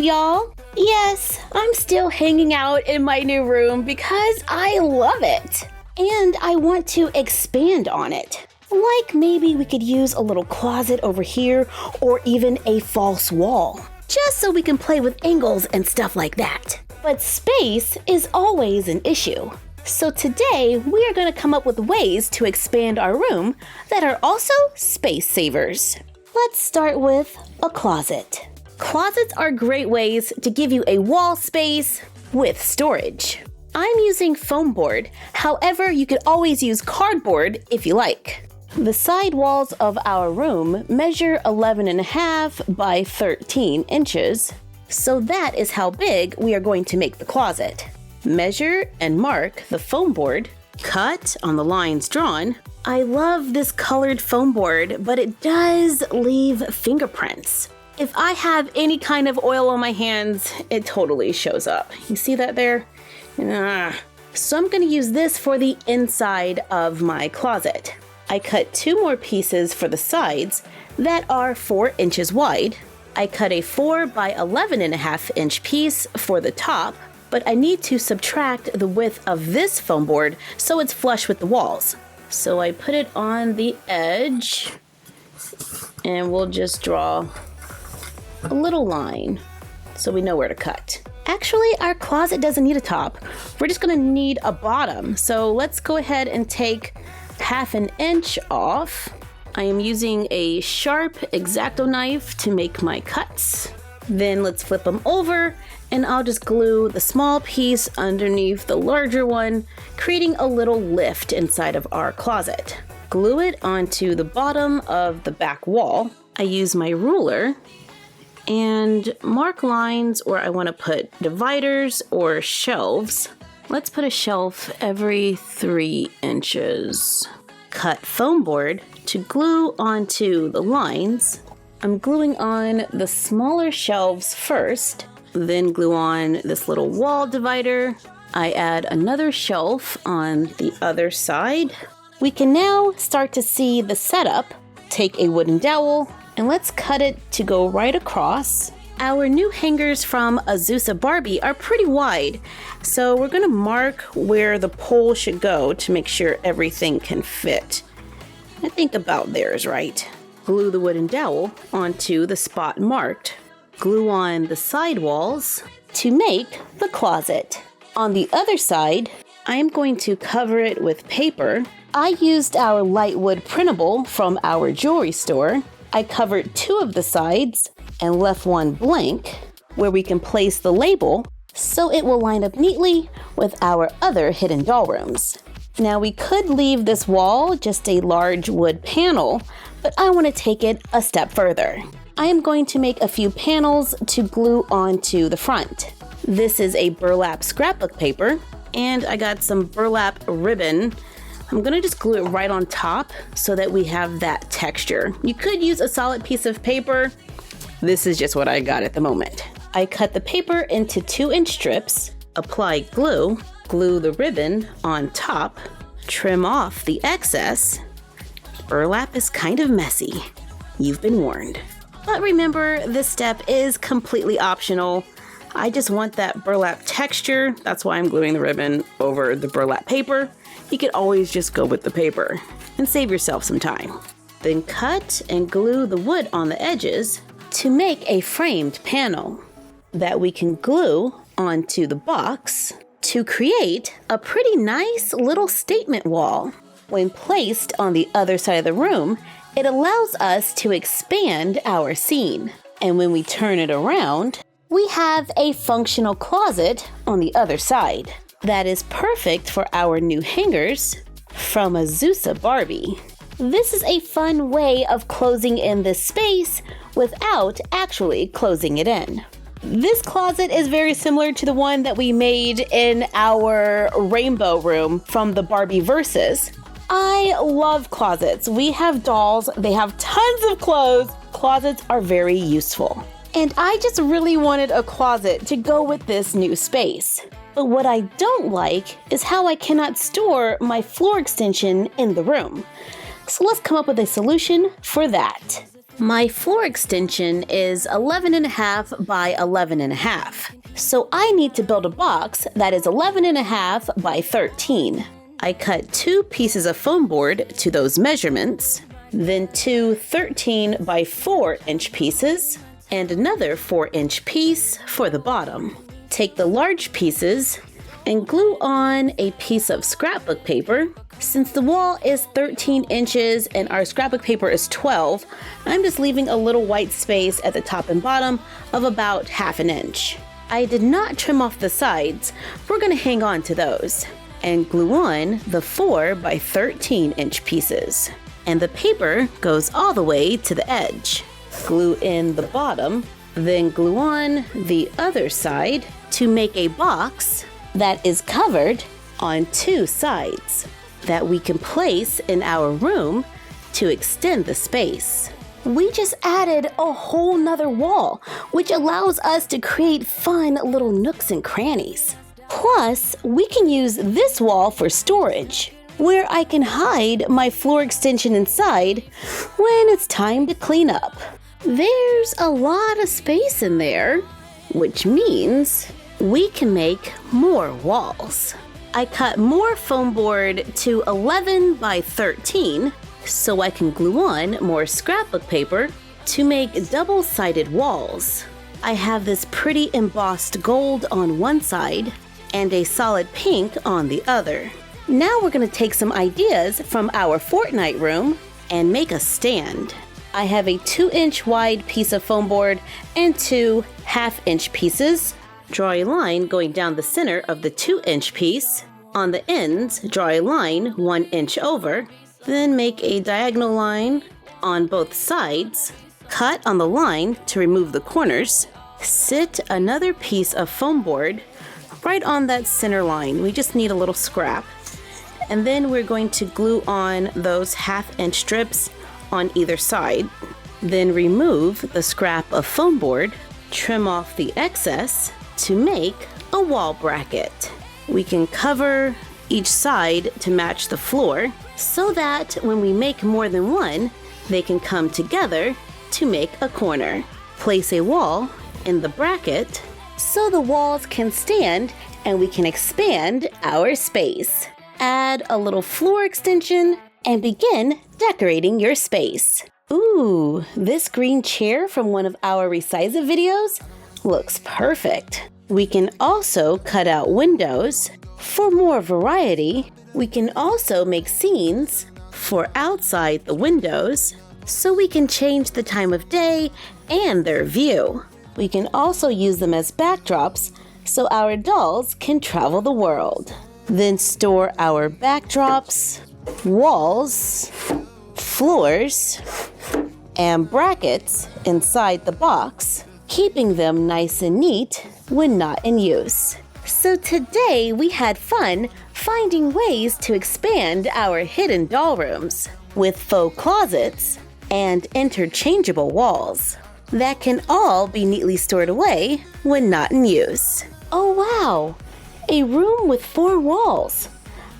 y'all. Yes, I'm still hanging out in my new room because I love it. And I want to expand on it. Like maybe we could use a little closet over here or even a false wall. Just so we can play with angles and stuff like that. But space is always an issue. So today we are going to come up with ways to expand our room that are also space savers. Let's start with a closet. Closets are great ways to give you a wall space with storage. I'm using foam board, however you could always use cardboard if you like. The side walls of our room measure 11.5 by 13 inches, so that is how big we are going to make the closet. Measure and mark the foam board, cut on the lines drawn. I love this colored foam board, but it does leave fingerprints. If I have any kind of oil on my hands, it totally shows up. You see that there? So I'm going to use this for the inside of my closet. I cut 2 more pieces for the sides that are 4 inches wide. I cut a 4 by 11.5 inch piece for the top, but I need to subtract the width of this foam board so it's flush with the walls. So I put it on the edge and we'll just draw a little line so we know where to cut. Actually, our closet doesn't need a top. We're just gonna need a bottom. So let's go ahead and take 1/2 inch off. I am using a sharp X-Acto knife to make my cuts. Then let's flip them over and I'll just glue the small piece underneath the larger one, creating a little lift inside of our closet. Glue it onto the bottom of the back wall. I use my ruler and mark lines where I want to put dividers or shelves. Let's put a shelf every 3 inches. Cut foam board to glue onto the lines. I'm gluing on the smaller shelves first, then glue on this little wall divider. I add another shelf on the other side. We can now start to see the setup. Take a wooden dowel and let's cut it to go right across. Our new hangers from Azusa Barbie are pretty wide, so we're gonna mark where the pole should go to make sure everything can fit. I think about there is right. Glue the wooden dowel onto the spot marked. Glue on the side walls to make the closet. On the other side, I am going to cover it with paper. I used our light wood printable from our jewelry store. I covered 2 of the sides and left one blank where we can place the label so it will line up neatly with our other hidden doll rooms. Now we could leave this wall just a large wood panel, but I want to take it a step further. I am going to make a few panels to glue onto the front. This is a burlap scrapbook paper, and I got some burlap ribbon. I'm gonna just glue it right on top so that we have that texture. You could use a solid piece of paper. This is just what I got at the moment. I cut the paper into 2-inch strips, apply glue, glue the ribbon on top, trim off the excess. Burlap is kind of messy. You've been warned. But remember, this step is completely optional. I just want that burlap texture. That's why I'm gluing the ribbon over the burlap paper. You could always just go with the paper and save yourself some time. Then cut and glue the wood on the edges to make a framed panel that we can glue onto the box to create a pretty nice little statement wall. When placed on the other side of the room, it allows us to expand our scene. And when we turn it around, we have a functional closet on the other side. That is perfect for our new hangers from Azusa Barbie. This is a fun way of closing in this space without actually closing it in. This closet is very similar to the one that we made in our rainbow room from the Barbie Versus. I love closets. We have dolls, they have tons of clothes. Closets are very useful. And I just really wanted a closet to go with this new space. But what I don't like is how I cannot store my floor extension in the room. So let's come up with a solution for that. My floor extension is 11.5 by 11.5. So I need to build a box that is 11.5 by 13. I cut 2 pieces of foam board to those measurements, then 2 13 by 4 inch pieces, and another 4-inch piece for the bottom. Take the large pieces and glue on a piece of scrapbook paper. Since the wall is 13 inches and our scrapbook paper is 12, I'm just leaving a little white space at the top and bottom of about 1/2 inch. I did not trim off the sides. We're going to hang on to those and glue on the 4 by 13 inch pieces. And the paper goes all the way to the edge. Glue in the bottom, then glue on the other side to make a box that is covered on 2 sides that we can place in our room to extend the space. We just added a whole nother wall, which allows us to create fun little nooks and crannies. Plus, we can use this wall for storage, where I can hide my floor extension inside when it's time to clean up. There's a lot of space in there, which means we can make more walls. I cut more foam board to 11 by 13 so I can glue on more scrapbook paper to make double-sided walls. I have this pretty embossed gold on one side and a solid pink on the other. Now we're going to take some ideas from our Fortnite room and make a stand. I have a 2-inch wide piece of foam board and 2 1/2-inch pieces. Draw a line going down the center of the 2-inch piece. On the ends, draw a line 1 inch over. Then make a diagonal line on both sides. Cut on the line to remove the corners. Sit another piece of foam board right on that center line. We just need a little scrap. And then we're going to glue on those 1/2-inch strips on either side. Then remove the scrap of foam board. Trim off the excess to make a wall bracket. We can cover each side to match the floor so that when we make more than one, they can come together to make a corner. Place a wall in the bracket so the walls can stand and we can expand our space. Add a little floor extension and begin decorating your space. Ooh, this green chair from one of our Resize videos looks perfect. We can also cut out windows for more variety. We can also make scenes for outside the windows so we can change the time of day and their view. We can also use them as backdrops so our dolls can travel the world. Then store our backdrops, walls, floors, and brackets inside the box, keeping them nice and neat when not in use. So today we had fun finding ways to expand our hidden doll rooms with faux closets and interchangeable walls that can all be neatly stored away when not in use. Oh wow! A room with 4 walls.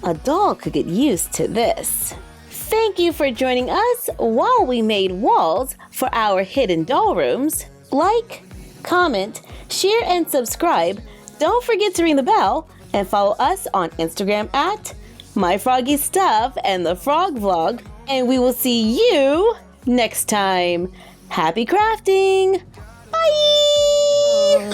A doll could get used to this. Thank you for joining us while we made walls for our hidden doll rooms. Like, comment, share, and subscribe. Don't forget to ring the bell and follow us on Instagram at MyFroggyStuff and the Frog Vlog. And we will see you next time. Happy crafting! Bye!